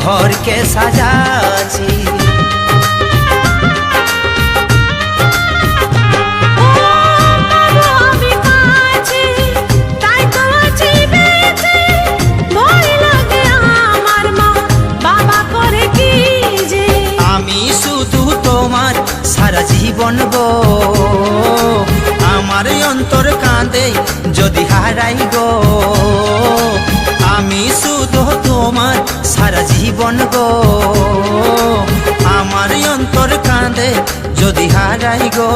ঘরকে সাজাছি। আমি শুধু তোমার সারা জীবন গো, আমার অন্তর কাঁদে যদি হারাই গো। আমি শুধু তোমার সারা জীবন গো, আমার অন্তর কাঁদে যদি হারাই গো।